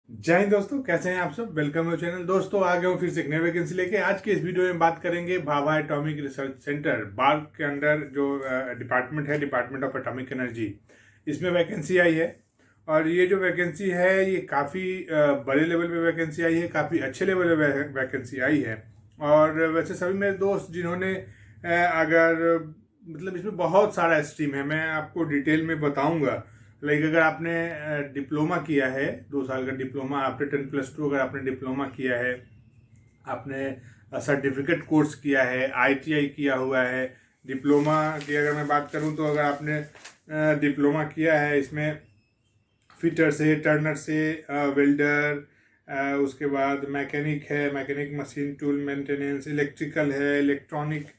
जय हिंद दोस्तों, कैसे हैं आप सब। वेलकम है चैनल। दोस्तों आ गया हूँ फिर से एक नई वैकेंसी लेके। आज के इस वीडियो में बात करेंगे Bhabha atomic research centre bark के अंडर जो डिपार्टमेंट है, डिपार्टमेंट ऑफ एटॉमिक एनर्जी, इसमें वैकेंसी आई है। और ये जो वैकेंसी है ये काफ़ी बड़े लेवल पे वैकेंसी आई है, काफ़ी अच्छे लेवल पे वैकेंसी आई है। और वैसे सभी मेरे दोस्त जिन्होंने अगर मतलब इसमें बहुत सारा स्ट्रीम है, मैं आपको डिटेल में बताऊंगा। लाइक अगर आपने डिप्लोमा किया है, 2 साल का डिप्लोमा, आफ्टर 10+2 अगर आपने डिप्लोमा किया है, आपने सर्टिफिकेट कोर्स किया है, आईटीआई किया हुआ है। डिप्लोमा की अगर मैं बात करूं तो अगर आपने डिप्लोमा किया है, इसमें फिटर से, टर्नर से, वेल्डर, उसके बाद मैकेनिक है, mechanic machine tool maintenance, electrical है, इलेक्ट्रॉनिक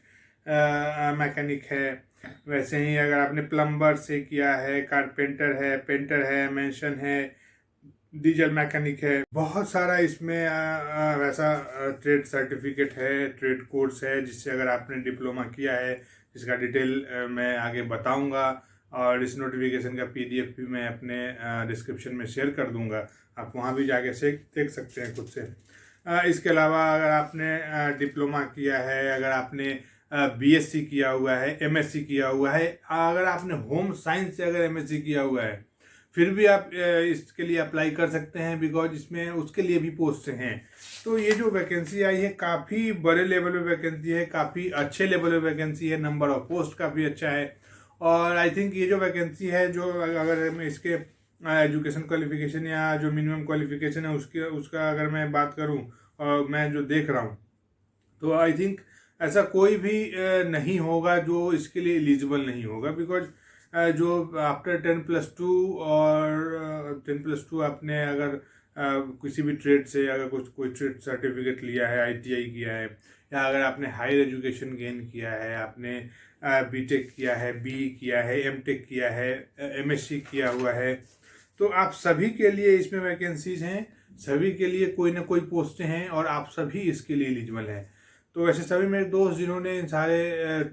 मैकेनिक है। वैसे ही अगर आपने प्लम्बर से किया है, कारपेंटर है, पेंटर है, मेंशन है, डीजल मैकेनिक है, बहुत सारा इसमें वैसा ट्रेड सर्टिफिकेट है, ट्रेड कोर्स है, जिससे अगर आपने डिप्लोमा किया है, जिसका डिटेल मैं आगे बताऊंगा। और इस नोटिफिकेशन का पीडीएफ भी मैं अपने डिस्क्रिप्शन में शेयर कर दूंगा, आप वहां भी जाके से देख सकते हैं खुद से। इसके अलावा अगर आपने डिप्लोमा किया है, अगर आपने बीएससी किया हुआ है, एमएससी किया हुआ है, अगर आपने होम साइंस से अगर एमएससी किया हुआ है, फिर भी आप इसके लिए अप्लाई कर सकते हैं, बिकॉज इसमें उसके लिए भी पोस्ट हैं। तो ये जो वैकेंसी आई है काफ़ी बड़े लेवल पे वैकेंसी है, काफ़ी अच्छे लेवल पे वैकेंसी है, नंबर ऑफ पोस्ट काफ़ी अच्छा है। और आई थिंक ये जो वैकेंसी है, जो अगर मैं इसके एजुकेशन क्वालिफिकेशन या जो मिनिमम क्वालिफिकेशन है उसका अगर मैं बात करूं, और मैं जो देख रहा हूं, तो आई थिंक ऐसा कोई भी नहीं होगा जो इसके लिए एलिजिबल नहीं होगा। बिकॉज जो आफ्टर 10+2 और 10+2 आपने अगर किसी भी ट्रेड से अगर कोई ट्रेड सर्टिफिकेट लिया है, आईटीआई किया है, या अगर आपने हायर एजुकेशन गेन किया है, आपने बीटेक किया है, बीई किया है, एमटेक किया है, एमएससी किया हुआ है, तो आप सभी के लिए इसमें वैकेंसीज हैं, सभी के लिए कोई ना कोई पोस्टें हैं, और आप सभी इसके लिए एलिजिबल हैं। तो वैसे सभी मेरे दोस्त जिन्होंने इन सारे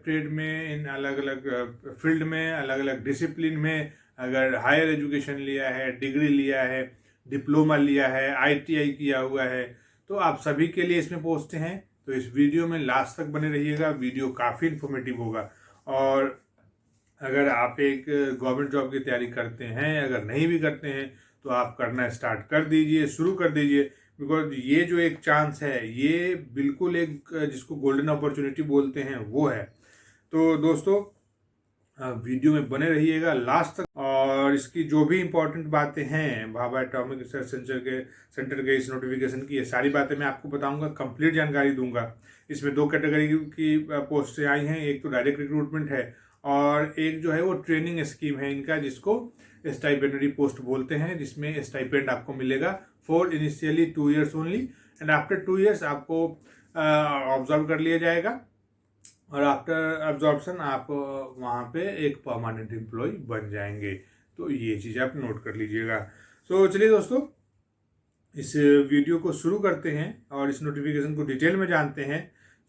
ट्रेड में, इन अलग अलग फील्ड में, अलग अलग डिसिप्लिन में अगर हायर एजुकेशन लिया है, डिग्री लिया है, डिप्लोमा लिया है, आईटीआई किया हुआ है, तो आप सभी के लिए इसमें पोस्टें हैं। तो इस वीडियो में लास्ट तक बने रहिएगा, वीडियो काफ़ी इन्फॉर्मेटिव होगा। और अगर आप एक गवर्नमेंट जॉब की तैयारी करते हैं, अगर नहीं भी करते हैं, तो आप करना स्टार्ट कर दीजिए, शुरू कर दीजिए। बिकॉज ये जो एक चांस है, ये बिल्कुल एक जिसको गोल्डन अपॉर्चुनिटी बोलते हैं वो है। तो दोस्तों वीडियो में बने रहिएगा लास्ट तक। और इसकी जो भी इंपॉर्टेंट बातें हैं भाभा एटॉमिक रिसर्च सेंटर के इस नोटिफिकेशन की, ये सारी बातें मैं आपको बताऊंगा, कंप्लीट जानकारी दूंगा। इसमें 2 कैटेगरी की पोस्टें आई हैं, एक तो डायरेक्ट रिक्रूटमेंट है, और एक जो है वो ट्रेनिंग स्कीम है इनका, जिसको स्टाइपेंडरी पोस्ट बोलते हैं, जिसमें स्टाइपेंड आपको मिलेगा for initially 2 years only, and after 2 years आपको ऑब्जर्व कर लिया जाएगा, और आफ्टर एब्जॉर्प्शन आप वहाँ पे एक परमानेंट एम्प्लॉय बन जाएंगे। तो ये चीज़ आप नोट कर लीजिएगा। सो चलिए दोस्तों, इस वीडियो को शुरू करते हैं और इस नोटिफिकेशन को डिटेल में जानते हैं।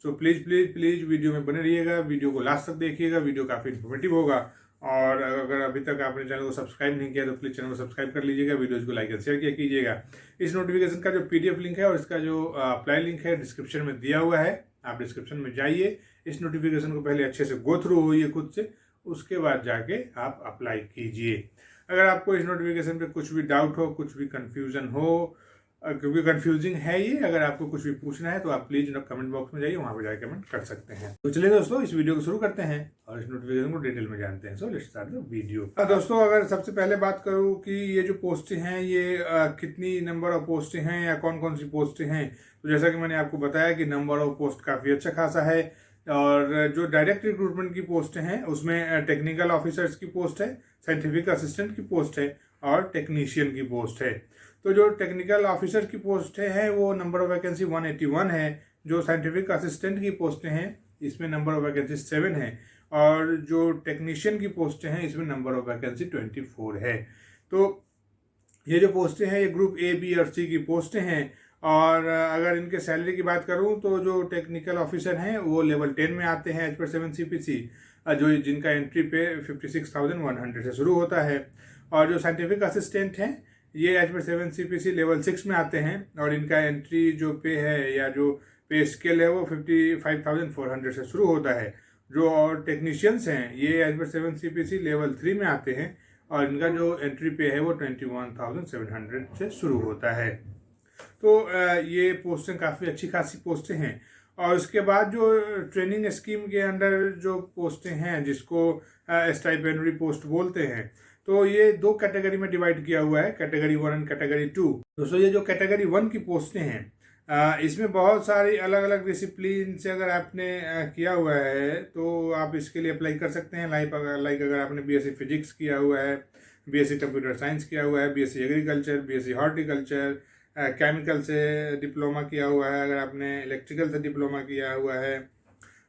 So please please please video में बने रहिएगा, वीडियो को लास्ट तक देखिएगा, वीडियो काफ़ी इन्फॉर्मेटिव होगा। और अगर अभी तक आपने चैनल को सब्सक्राइब नहीं किया तो प्लीज़ चैनल को सब्सक्राइब कर लीजिएगा, वीडियोज़ को लाइक एंड शेयर किया कीजिएगा। इस नोटिफिकेशन का जो पीडीएफ लिंक है और इसका जो अप्लाई लिंक है डिस्क्रिप्शन में दिया हुआ है, आप डिस्क्रिप्शन में जाइए, इस नोटिफिकेशन को पहले अच्छे से गो थ्रू होइए खुद से, उसके बाद जाके आप अप्लाई कीजिए। अगर आपको इस नोटिफिकेशन पे कुछ भी डाउट हो, कुछ भी कन्फ्यूजन हो, क्योंकि कंफ्यूजिंग है ये, अगर आपको कुछ भी पूछना है तो आप प्लीज कमेंट बॉक्स में जाइए, वहां पे जाके कमेंट कर सकते हैं। तो चलिए दोस्तों, इस वीडियो को शुरू करते हैं और इस नोटिफिकेशन को डिटेल में जानते हैं। So let's start the video. दोस्तों अगर सबसे पहले बात करूं कि ये जो पोस्टें हैं ये कितनी नंबर ऑफ पोस्टें हैं या कौन कौन सी पोस्टें हैं, तो जैसा कि मैंने आपको बताया कि नंबर ऑफ पोस्ट काफ़ी अच्छा खासा है। और जो डायरेक्ट रिक्रूटमेंट की पोस्टें हैं उसमें टेक्निकल ऑफिसर्स की पोस्ट है, साइंटिफिक असिस्टेंट की पोस्ट है, और टेक्नीशियन की पोस्ट है। तो जो टेक्निकल ऑफिसर की पोस्ट है वो नंबर ऑफ वैकेंसी 181 है। जो साइंटिफिक असिस्टेंट की पोस्टें हैं इसमें नंबर ऑफ वैकेंसी 7 है, और जो टेक्नीशियन की पोस्टें हैं इसमें नंबर ऑफ वैकेंसी 24 है। तो ये जो पोस्टें हैं ये ग्रुप ए, बी और सी की पोस्टें हैं। और अगर इनके सैलरी की बात करूं तो जो टेक्निकल ऑफिसर हैं वो लेवल 10 में आते हैं एज पर 7 CPC, जो जिनका एंट्री पे 56,100 से शुरू होता है। और जो साइंटिफिक असिस्टेंट हैं ये एज पर 7 CPC लेवल 6 में आते हैं और इनका एंट्री जो पे है या जो पे स्केल है वो 55,400 से शुरू होता है। जो और टेक्नीशियंस हैं ये एज पर 7 CPC लेवल 3 में आते हैं और इनका जो एंट्री पे है वो 21,700 से शुरू होता है। तो ये पोस्टें काफ़ी अच्छी खासी पोस्टें हैं। और उसके बाद जो ट्रेनिंग स्कीम के अंडर जो पोस्टें हैं जिसको स्टाइपेंडरी पोस्ट बोलते हैं, तो ये 2 कैटेगरी में डिवाइड किया हुआ है, कैटेगरी 1 एंड कैटेगरी 2। दोस्तों ये जो कैटेगरी 1 की पोस्टें हैं इसमें बहुत सारी अलग अलग डिसिप्लिन से अगर आपने किया हुआ है तो आप इसके लिए अप्लाई कर सकते हैं। लाइक अगर आपने BSc फिजिक्स किया हुआ है, BSc कंप्यूटर साइंस किया हुआ है, BSc agriculture, BSc horticulture, chemical से डिप्लोमा किया हुआ है, अगर आपने इलेक्ट्रिकल से डिप्लोमा किया हुआ है,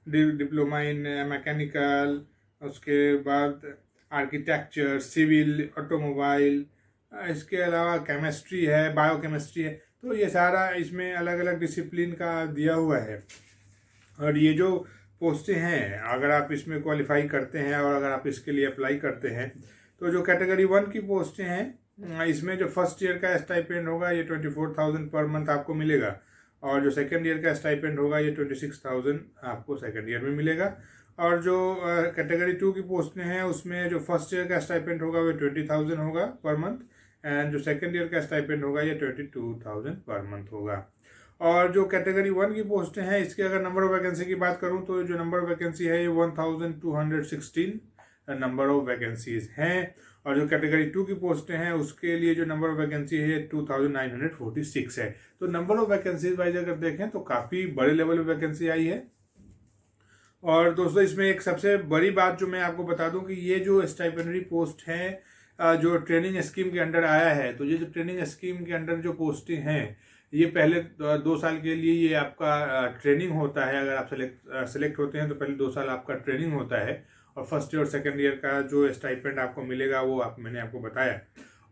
डिप्लोमा इन मैकेनिकल, उसके बाद आर्किटेक्चर, सिविल, ऑटोमोबाइल, इसके अलावा केमिस्ट्री है, बायोकेमिस्ट्री है, तो ये सारा इसमें अलग अलग डिसिप्लिन का दिया हुआ है। और ये जो पोस्टें हैं अगर आप इसमें क्वालिफाई करते हैं और अगर आप इसके लिए अप्लाई करते हैं तो जो कैटेगरी 1 की पोस्टें हैं इसमें जो फर्स्ट ईयर का स्टाइपेंड होगा ये 24,000 पर मंथ आपको मिलेगा और जो सेकेंड ईयर का स्टाइपेंड होगा ये 26,000 आपको सेकेंड ईयर में मिलेगा। और जो कैटेगरी 2 की पोस्टें हैं उसमें जो फर्स्ट ईयर का स्टाइपेंड होगा वो 20,000 होगा पर मंथ एंड जो सेकेंड ईयर का स्टाइपेंड होगा ये 22,000 पर मंथ होगा। और जो कैटेगरी 1 की पोस्टें हैं इसके अगर नंबर ऑफ वैकेंसी की बात करूं तो जो नंबर ऑफ वैकेंसी है ये 1216 नंबर ऑफ वैकेंसीज हैं और जो कैटेगरी 2 की पोस्टें हैं उसके लिए जो नंबर ऑफ वैकेंसी है 2946 है। तो नंबर ऑफ वैकेंसीज वाइज अगर देखें तो काफ़ी बड़े लेवल पे वैकेंसी आई है। और दोस्तों इसमें एक सबसे बड़ी बात जो मैं आपको बता दूं कि ये जो स्टाइपेंडरी पोस्ट हैं जो ट्रेनिंग स्कीम के अंडर आया है, तो ये जो ट्रेनिंग स्कीम के अंडर जो पोस्टें हैं ये पहले 2 साल के लिए ये आपका ट्रेनिंग होता है। अगर आप सेलेक्ट होते हैं तो पहले 2 साल आपका ट्रेनिंग होता है और फर्स्ट ईयर और सेकेंड ईयर का जो स्टाइपेंड आपको मिलेगा वो मैंने आपको बताया।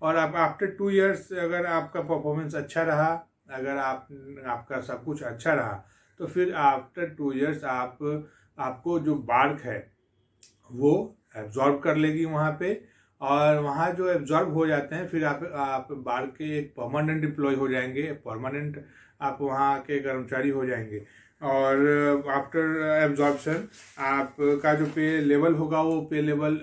और आप आफ्टर 2 इयर्स अगर आपका परफॉर्मेंस अच्छा रहा, अगर आपका सब कुछ अच्छा रहा तो फिर आफ्टर 2 इयर्स आपको जो बार्क है वो एब्जॉर्ब कर लेगी वहाँ पे और वहाँ जो एब्जॉर्ब हो जाते हैं फिर आप बार्क के एक परमानेंट एम्प्लॉय हो जाएंगे, परमानेंट आप वहाँ के कर्मचारी हो जाएंगे। और आफ्टर एब्जॉर्बशन आपका जो पे लेवल होगा वो पे लेवल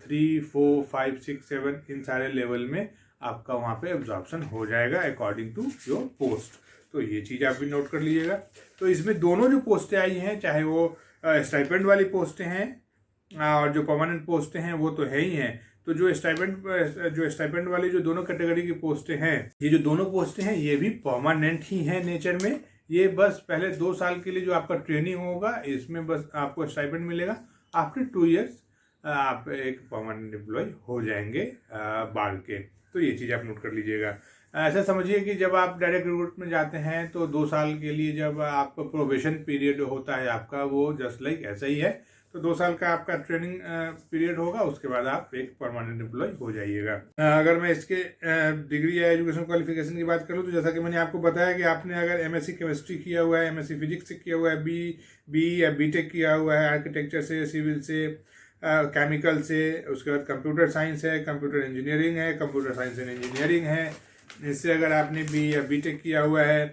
3, 4, 5, 6, 7 इन सारे लेवल में आपका वहाँ पे एब्जॉर्बशन हो जाएगा अकॉर्डिंग टू योर पोस्ट। तो ये चीज़ आप भी नोट कर लीजिएगा। तो इसमें दोनों जो पोस्टें आई हैं चाहे वो स्टाइपेंड वाली पोस्टें हैं और जो परमानेंट पोस्टें हैं वो तो है ही हैं। तो जो स्टाइपेंड वाली जो दोनों कैटेगरी की पोस्टें हैं ये जो दोनों पोस्टें हैं ये भी परमानेंट ही हैं नेचर में। ये बस पहले 2 साल के लिए जो आपका ट्रेनिंग होगा इसमें बस आपको स्टाइपेंड मिलेगा। आफ्टर 2 इयर्स आप एक परमानेंट एम्प्लॉय हो जाएंगे बार्क के। तो ये चीज़ आप नोट कर लीजिएगा। ऐसा समझिए कि जब आप डायरेक्ट रिक्रूट में जाते हैं तो 2 साल के लिए जब आपका प्रोबेशन पीरियड होता है आपका वो जस्ट लाइक ऐसा ही है। तो 2 साल का आपका ट्रेनिंग पीरियड होगा, उसके बाद आप एक परमानेंट एम्प्लॉय हो जाइएगा। अगर मैं इसके डिग्री या एजुकेशन क्वालिफिकेशन की बात करूँ तो जैसा कि मैंने आपको बताया कि आपने अगर MSc केमिस्ट्री किया हुआ है, MSc फिजिक्स से किया हुआ है, बी या BTech किया हुआ है आर्किटेक्चर से, सिविल से, केमिकल से, उसके बाद कंप्यूटर साइंस है, कंप्यूटर इंजीनियरिंग है, कंप्यूटर साइंस एंड इंजीनियरिंग है, इससे अगर आपने B या BTech किया हुआ है,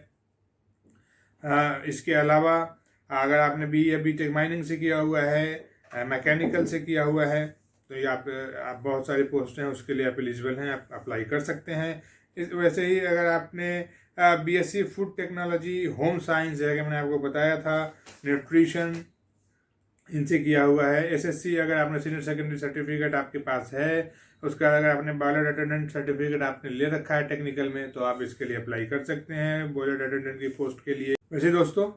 इसके अलावा अगर आपने B या BTech माइनिंग से किया हुआ है, मैकेनिकल से किया हुआ है, तो ये आप बहुत सारी पोस्ट हैं उसके लिए आप एलिजिबल हैं, आप अप्लाई कर सकते हैं। वैसे ही अगर आपने BSc food technology, home science है कि मैंने आपको बताया था, न्यूट्रिशन इनसे किया हुआ है, SSC अगर आपने सीनियर सेकेंडरी सर्टिफिकेट आपके पास है, उसका अगर आपने बॉयलर अटेंडेंट सर्टिफिकेट आपने ले रखा है टेक्निकल में तो आप इसके लिए अप्लाई कर सकते हैं बॉयलर अटेंडेंट की पोस्ट के लिए। वैसे दोस्तों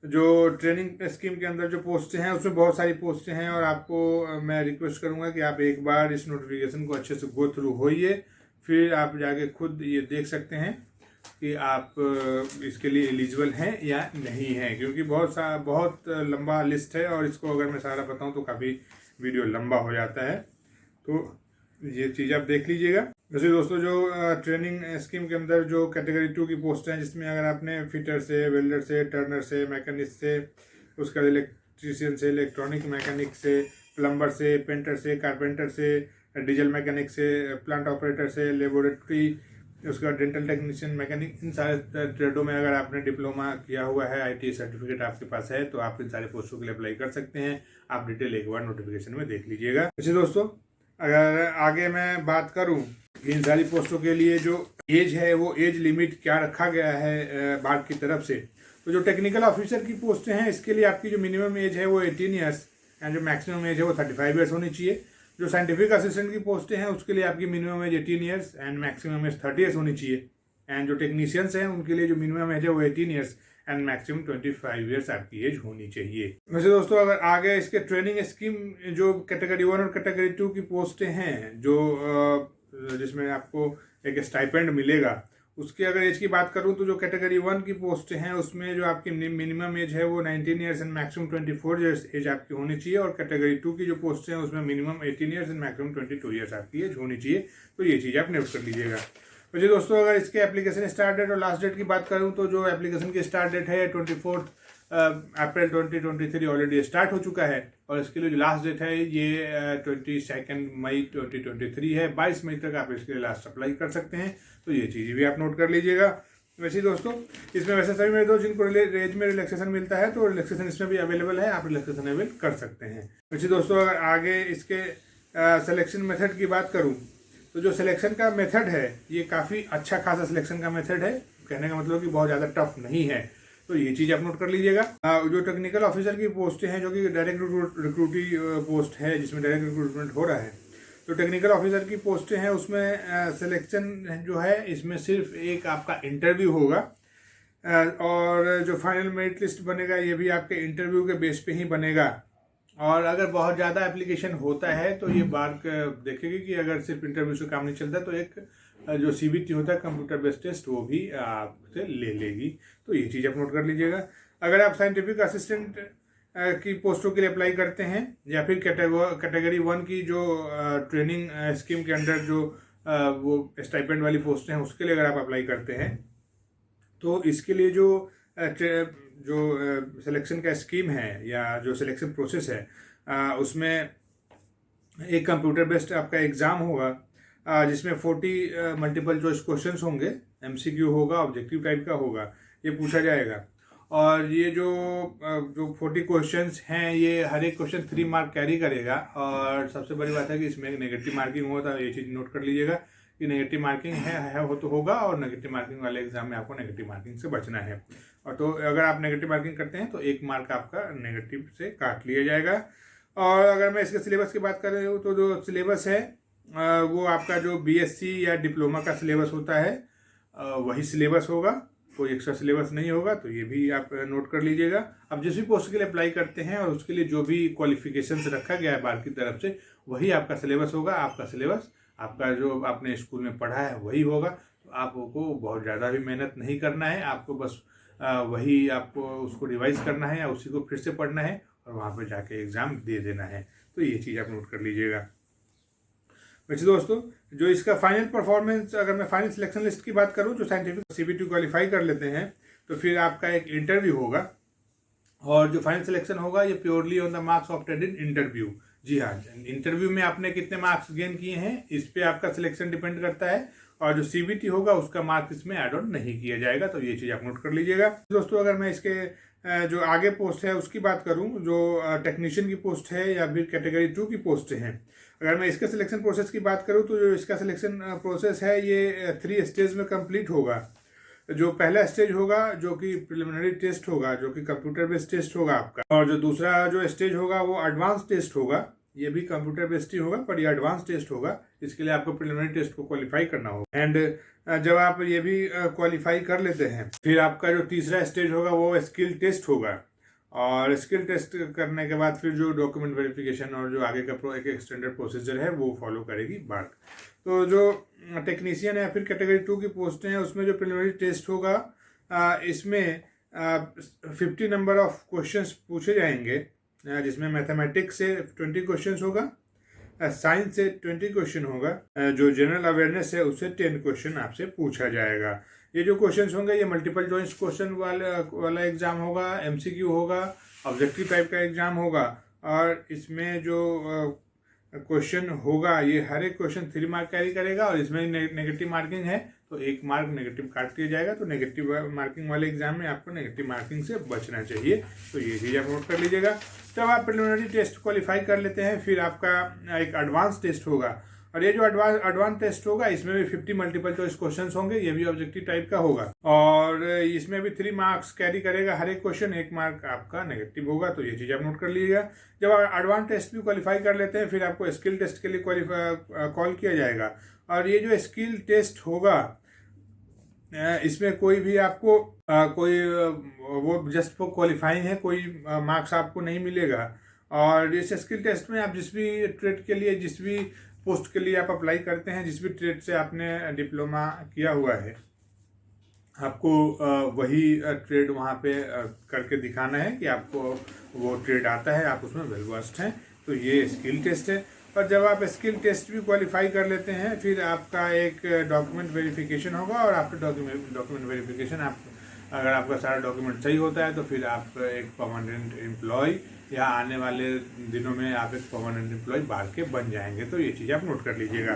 जो ट्रेनिंग स्कीम के अंदर जो पोस्टें हैं उसमें बहुत सारी पोस्टें हैं और आपको मैं रिक्वेस्ट करूंगा कि आप एक बार इस नोटिफिकेशन को अच्छे से गो थ्रू होइए, फिर आप जाके खुद ये देख सकते हैं कि आप इसके लिए एलिजिबल हैं या नहीं हैं, क्योंकि बहुत लंबा लिस्ट है और इसको अगर मैं सारा बताऊं तो काफ़ी वीडियो लंबा हो जाता है। तो ये चीज़ आप देख लीजिएगा। वैसे दोस्तों जो ट्रेनिंग स्कीम के अंदर जो कैटेगरी 2 की पोस्ट हैं जिसमें अगर आपने फिटर से, वेल्डर से, टर्नर से, मैकेनिक से, उसका इलेक्ट्रीशियन से, इलेक्ट्रॉनिक मैकेनिक से, प्लम्बर से, पेंटर से, कारपेंटर से, डीजल मैकेनिक से, प्लांट ऑपरेटर से, लेबोरेटरी उसके बाद डेंटल टेक्नीशियन, मैकेनिक, इन सारे ट्रेडों में अगर आपने डिप्लोमा किया हुआ है, ITI सर्टिफिकेट आपके पास है, तो आप इन सारे पोस्टों के लिए अप्लाई कर सकते हैं। आप डिटेल एक बार नोटिफिकेशन में देख लीजिएगा। वैसे दोस्तों अगर आगे मैं बात करूं इन सारी पोस्टों के लिए जो एज है वो एज लिमिट क्या रखा गया है भारत की तरफ से, तो जो टेक्निकल ऑफिसर की पोस्टें हैं इसके लिए आपकी जो मिनिमम एज है वो 18 ईयर्स एंड जो मैक्सिमम एज है वो 35 ईयर्स होनी चाहिए। जो साइंटिफिक असिस्टेंट की पोस्टें हैं उसके लिए आपकी minimum age 18 years and maximum age 30 years होनी चाहिए। एंड जो टेक्नीशियंस हैं उनके लिए जो मिनिमम एज है वो 18 ईयर्स एंड मैक्सिमम 25 ईयर्स आपकी एज होनी चाहिए। वैसे दोस्तों अगर आगे इसके ट्रेनिंग स्कीम जो कैटेगरी 1 और कैटेगरी 2 की पोस्टें हैं जो जिसमें आपको एक स्टाइपेंड मिलेगा, उसकी अगर एज की बात करूं तो जो कैटेगरी 1 की पोस्ट हैं उसमें जो आपकी मिनिमम एज है वो 19 years and maximum 24 years age आपकी होनी चाहिए। और कैटेगरी 2 की जो पोस्ट हैं उसमें minimum 18 years and maximum 22 years आपकी एज होनी चाहिए। तो ये चीज़ आप नोट कर लीजिएगा। तो जी दोस्तों अगर इसके एप्लीकेशन स्टार्ट डेट और लास्ट डेट की बात करूँ तो जो एप्लीकेशन की स्टार्ट डेट है 24 अप्रैल 2023 ऑलरेडी स्टार्ट हो चुका है। और इसके लिए जो लास्ट डेट है ये 22 मई 2023 है। 22 मई तक आप इसके लिए लास्ट अप्लाई कर सकते हैं। तो ये चीज़ भी आप नोट कर लीजिएगा। वैसे दोस्तों इसमें वैसे सभी मेरे दोस्त जिनको रेंज में रिलैक्सेशन मिलता है तो रिलैक्सेशन इसमें भी अवेलेबल है, आप रिलैक्सेशन अवेल कर सकते हैं। वैसे दोस्तों अगर आगे इसके सिलेक्शन मेथड की बात करूँ तो जो सिलेक्शन का मेथड है ये काफ़ी अच्छा खासा सिलेक्शन का मेथड है। कहने का मतलब कि बहुत ज़्यादा टफ नहीं है। तो ये चीज़ आप नोट कर लीजिएगा। जो टेक्निकल ऑफिसर की पोस्टें हैं जो कि डायरेक्ट रिक्रूटी पोस्ट है जिसमें डायरेक्ट रिक्रूटमेंट हो रहा है, तो टेक्निकल ऑफिसर की पोस्टें हैं उसमें सिलेक्शन जो है इसमें सिर्फ एक आपका इंटरव्यू होगा और जो फाइनल मेरिट लिस्ट बनेगा ये भी आपके इंटरव्यू के बेस पे ही बनेगा। और अगर बहुत ज़्यादा एप्लीकेशन होता है तो ये बार देखेगी कि अगर सिर्फ इंटरव्यू से काम नहीं चलता तो एक जो CBT होता है कंप्यूटर बेस्ड टेस्ट वो भी आपसे ले लेगी। तो ये चीज़ आप नोट कर लीजिएगा। अगर आप साइंटिफिक असिस्टेंट की पोस्टों के लिए अप्लाई करते हैं या फिर कैटेगरी 1 की जो ट्रेनिंग स्कीम के अंडर जो वो स्टाइपेंड वाली पोस्ट हैं उसके लिए अगर आप अप्लाई करते हैं तो इसके लिए जो सिलेक्शन का स्कीम है या जो सिलेक्शन प्रोसेस है उसमें एक कंप्यूटर बेस्ड आपका एग्ज़ाम होगा जिसमें 40 मल्टीपल चॉइस क्वेश्चंस होंगे, MCQ होगा, ऑब्जेक्टिव टाइप का होगा, ये पूछा जाएगा। और ये जो 40 क्वेश्चंस हैं ये हर एक क्वेश्चन 3 मार्क कैरी करेगा। और सबसे बड़ी बात है कि इसमें नेगेटिव मार्किंग होता है, ये चीज़ नोट कर लीजिएगा कि नेगेटिव मार्किंग है हो तो होगा और नेगेटिव मार्किंग वाले एग्जाम में आपको नेगेटिव मार्किंग से बचना है। और तो अगर आप नेगेटिव मार्किंग करते हैं तो 1 मार्क आपका नेगेटिव से काट लिया जाएगा। और अगर मैं इसके सिलेबस की बात कर रही हूँ तो जो सिलेबस है वो आपका जो BSc या डिप्लोमा का सिलेबस होता है वही सिलेबस होगा, कोई एक्स्ट्रा सिलेबस नहीं होगा। तो ये भी आप नोट कर लीजिएगा। अब जिस भी पोस्ट के लिए अप्लाई करते हैं और उसके लिए जो भी क्वालिफिकेशंस रखा गया है बार की तरफ से वही आपका सिलेबस होगा। आपका सिलेबस आपका जो आपने स्कूल में पढ़ा है वही होगा। तो आपको बहुत ज़्यादा भी मेहनत नहीं करना है, आपको बस वही आपको उसको रिवाइज करना है या उसी को फिर से पढ़ना है और वहाँ पर जाके एग्ज़ाम दे देना है। तो ये चीज़ आप नोट कर लीजिएगा। वैसे दोस्तों जो इसका फाइनल परफॉर्मेंस, अगर मैं फाइनल सिलेक्शन लिस्ट की बात करूं, जो साइंटिफिक CBT क्वालिफाई कर लेते हैं तो फिर आपका एक इंटरव्यू होगा और जो फाइनल सिलेक्शन होगा ये purely on the marks obtained in interview. जी हाँ, इंटरव्यू में आपने कितने मार्क्स गेन किए हैं इस पे आपका सिलेक्शन डिपेंड करता है। और जो CBT होगा उसका मार्क्स इसमें ऐड ऑन नहीं किया जाएगा। तो ये चीज़ आप नोट कर लीजिएगा। दोस्तों अगर मैं इसके जो आगे पोस्ट है उसकी बात करूं, जो टेक्नीशियन की पोस्ट है या फिर कैटेगरी 2 की पोस्ट हैं, अगर मैं इसके सिलेक्शन प्रोसेस की बात करूं तो जो इसका सिलेक्शन प्रोसेस है ये 3 स्टेज में कंप्लीट होगा। जो पहला स्टेज होगा जो कि प्रिलिमिनरी टेस्ट होगा जो कि कंप्यूटर बेस्ड टेस्ट होगा आपका, और जो दूसरा जो स्टेज होगा वो एडवांस टेस्ट होगा। ये भी कंप्यूटर बेस्ड ही होगा पर ये एडवांस टेस्ट होगा। इसके लिए आपको प्रिलिमिनरी टेस्ट को क्वालिफाई करना होगा। एंड जब आप ये भी क्वालिफाई कर लेते हैं फिर आपका जो तीसरा स्टेज होगा वो स्किल टेस्ट होगा। और स्किल टेस्ट करने के बाद फिर जो डॉक्यूमेंट वेरिफिकेशन और जो आगे का एक स्टैंडर्ड प्रोसीजर है वो फॉलो करेगी बार्क। तो जो टेक्नीशियन है फिर कैटेगरी 2 की पोस्टें हैं उसमें जो प्रिलिमिनरी टेस्ट होगा इसमें 50 नंबर ऑफ क्वेश्चंस पूछे जाएंगे जिसमें मैथमेटिक्स से 20 क्वेश्चंस होगा, साइंस से 20 क्वेश्चन होगा, जो जनरल अवेयरनेस है उससे 10 क्वेश्चन आपसे पूछा जाएगा। ये जो क्वेश्चंस होंगे ये मल्टीपल चॉइस क्वेश्चन वाला एग्जाम होगा, MCQ होगा, ऑब्जेक्टिव टाइप का एग्जाम होगा। और इसमें जो क्वेश्चन होगा ये हर एक क्वेश्चन 3 मार्क कैरी करेगा और इसमें नेगेटिव मार्किंग है तो 1 मार्क नेगेटिव काट दिया जाएगा। तो नेगेटिव मार्किंग वाले एग्जाम में आपको नेगेटिव मार्किंग से बचना चाहिए। तो ये चीज़ आप नोट कर लीजिएगा। जब आप प्रिलिमिनरी टेस्ट क्वालिफाई कर लेते हैं, फिर आपका एक एडवांस टेस्ट होगा, और ये जो एडवांस टेस्ट होगा इसमें भी 50 मल्टीपल चॉइस क्वेश्चंस होंगे। ये भी ऑब्जेक्टिव टाइप का होगा, और इसमें भी 3 मार्क्स कैरी करेगा हर एक क्वेश्चन, 1 मार्क आपका नेगेटिव होगा। तो ये चीज़ आप नोट कर लीजिएगा। जब आप एडवांस टेस्ट भी क्वालिफाई कर लेते हैं, फिर आपको स्किल टेस्ट के लिए कॉल किया जाएगा। और ये जो स्किल टेस्ट होगा, इसमें कोई भी आपको कोई वो जस्ट फॉर क्वालिफाइंग है, कोई मार्क्स आपको नहीं मिलेगा। और इस स्किल टेस्ट में आप जिस भी ट्रेड के लिए, जिस भी पोस्ट के लिए आप अप्लाई करते हैं, जिस भी ट्रेड से आपने डिप्लोमा किया हुआ है, आपको वही ट्रेड वहाँ पे करके दिखाना है कि आपको वो ट्रेड आता है, आप उसमें वेल वर्स्ड हैं। तो ये स्किल टेस्ट है। और जब आप स्किल टेस्ट भी क्वालिफाई कर लेते हैं, फिर आपका एक डॉक्यूमेंट वेरिफिकेशन होगा। और आफ्टर डॉक्यूमेंट वेरिफिकेशन अगर आपका सारा डॉक्यूमेंट सही होता है, तो फिर आप एक परमानेंट एम्प्लॉय, या आने वाले दिनों में आप एक परमानेंट एम्प्लॉय बाहर के बन जाएंगे। तो ये चीज़ आप नोट कर लीजिएगा।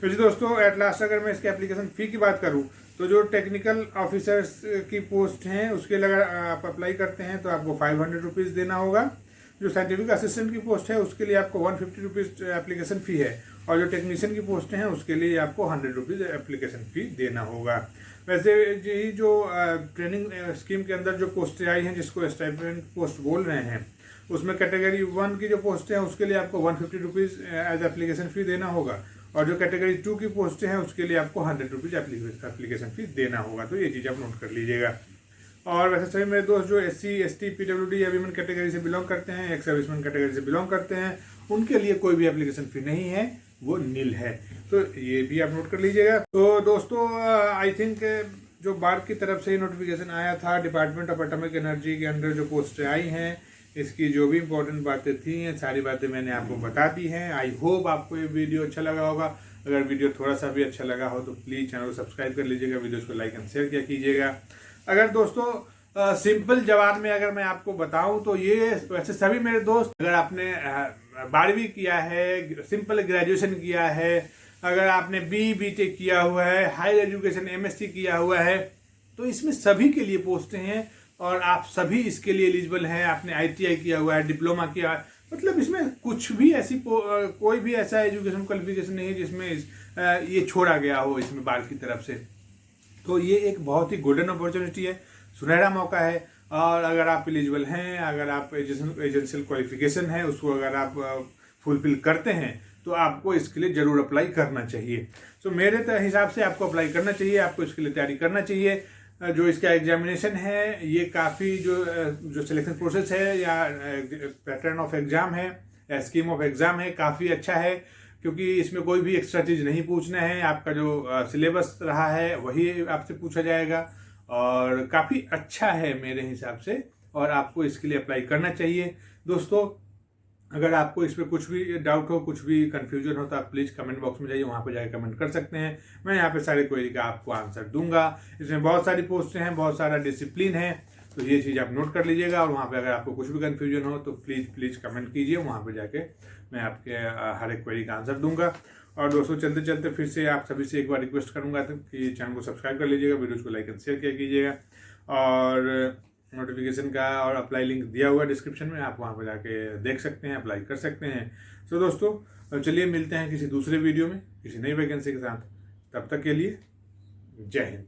तो जी दोस्तों, एट लास्ट अगर मैं इसके एप्लीकेशन फ़ी की बात करूँ, तो जो टेक्निकल ऑफिसर्स की पोस्ट हैं उसके लिए अगर आप अप्लाई करते हैं तो आपको 500 रुपीज़ देना होगा। जो साइंटिफिक असिस्टेंट की पोस्ट है उसके लिए आपको 150 रुपीज़ एप्लीकेशन फ़ी है। और जो टेक्नीशियन की पोस्ट हैं उसके लिए आपको 100 रुपीज़ एप्लीकेशन फ़ी देना होगा। वैसे यही जो ट्रेनिंग स्कीम के अंदर जो पोस्टें आई हैं, जिसको स्टाइपेंड पोस्ट बोल रहे हैं, उसमें कैटेगरी 1 की जो पोस्टें हैं उसके लिए आपको 150 रुपीज़ एज एप्लीकेशन फ़ी देना होगा। और जो कैटेगरी 2 की पोस्टें हैं उसके लिए आपको 100 रुपीज़ एप्लीकेशन फ़ी देना होगा। तो ये चीज़ आप नोट कर लीजिएगा। और वैसे सभी मेरे दोस्त जो SC ST PWD या वीमेन कैटेगरी से बिलोंग करते हैं, एक्स सर्विसमैन कैटेगरी से बिलोंग करते हैं, उनके लिए कोई भी एप्लीकेशन फ़ी नहीं है, वो नील है। तो ये भी आप नोट कर लीजिएगा। तो दोस्तों, आई थिंक जो बार की तरफ से नोटिफिकेशन आया था, डिपार्टमेंट ऑफ एटॉमिक एनर्जी के अंदर जो पोस्टें आई हैं, इसकी जो भी इंपॉर्टेंट बातें थी हैं, सारी बातें मैंने आपको बता दी हैं। आई होप आपको ये वीडियो अच्छा लगा होगा। अगर वीडियो थोड़ा सा भी अच्छा लगा हो तो प्लीज़ चैनल को सब्सक्राइब कर लीजिएगा, वीडियोज़ को लाइक एंड शेयर किया कीजिएगा। अगर दोस्तों सिंपल जवाब में अगर मैं आपको बताऊं, तो ये वैसे सभी मेरे दोस्त, अगर आपने 12वीं किया है, सिंपल ग्रेजुएशन किया है, अगर आपने BTech किया हुआ है, हायर एजुकेशन MSc किया हुआ है, तो इसमें सभी के लिए पोस्टें हैं और आप सभी इसके लिए एलिजिबल हैं। आपने ITI किया हुआ है, डिप्लोमा किया है, मतलब इसमें कुछ भी ऐसी कोई भी ऐसा एजुकेशन क्वालिफिकेशन नहीं है जिसमें ये छोड़ा गया हो इसमें बार की तरफ से। तो ये एक बहुत ही गोल्डन अपॉर्चुनिटी है, सुनहरा मौका है। और अगर आप एलिजिबल हैं, अगर आप एजेंशियल क्वालिफिकेशन है उसको अगर आप फुलफिल करते हैं, तो आपको इसके लिए ज़रूर अप्लाई करना चाहिए। तो मेरे हिसाब से आपको अप्लाई करना चाहिए, आपको इसके लिए तैयारी करना चाहिए। जो इसका एग्जामिनेशन है, ये काफ़ी जो सिलेक्शन प्रोसेस है या पैटर्न ऑफ एग्ज़ाम है या स्कीम ऑफ एग्ज़ाम है, काफ़ी अच्छा है, क्योंकि इसमें कोई भी एक्स्ट्रा चीज़ नहीं पूछना है। आपका जो सिलेबस रहा है वही आपसे पूछा जाएगा, और काफ़ी अच्छा है मेरे हिसाब से, और आपको इसके लिए अप्लाई करना चाहिए। दोस्तों, अगर आपको इस पर कुछ भी डाउट हो, कुछ भी कन्फ्यूजन हो, तो आप प्लीज़ कमेंट बॉक्स में जाइए, वहाँ पर जाकर कमेंट कर सकते हैं। मैं यहाँ पे सारे क्वेरी का आपको आंसर दूंगा। इसमें बहुत सारी पोस्टें हैं, बहुत सारा डिसिप्लिन है, तो ये चीज़ आप नोट कर लीजिएगा। और वहाँ पे अगर आपको कुछ भी कन्फ्यूजन हो तो प्लीज़ कमेंट कीजिए, वहाँ पर जाके मैं आपके हर एक क्वेरी का आंसर दूंगा। और दोस्तों, चलते चलते फिर से आप सभी से एक बार रिक्वेस्ट करूँगा कि चैनल को सब्सक्राइब कर लीजिएगा, वीडियोज़ को लाइक एंड शेयर किया कीजिएगा, और नोटिफिकेशन का और अप्लाई लिंक दिया हुआ है डिस्क्रिप्शन में, आप वहाँ पर जाके देख सकते हैं, अप्लाई कर सकते हैं। तो दोस्तों, चलिए मिलते हैं किसी दूसरे वीडियो में किसी नई वैकेंसी के साथ। तब तक के लिए जय हिंद।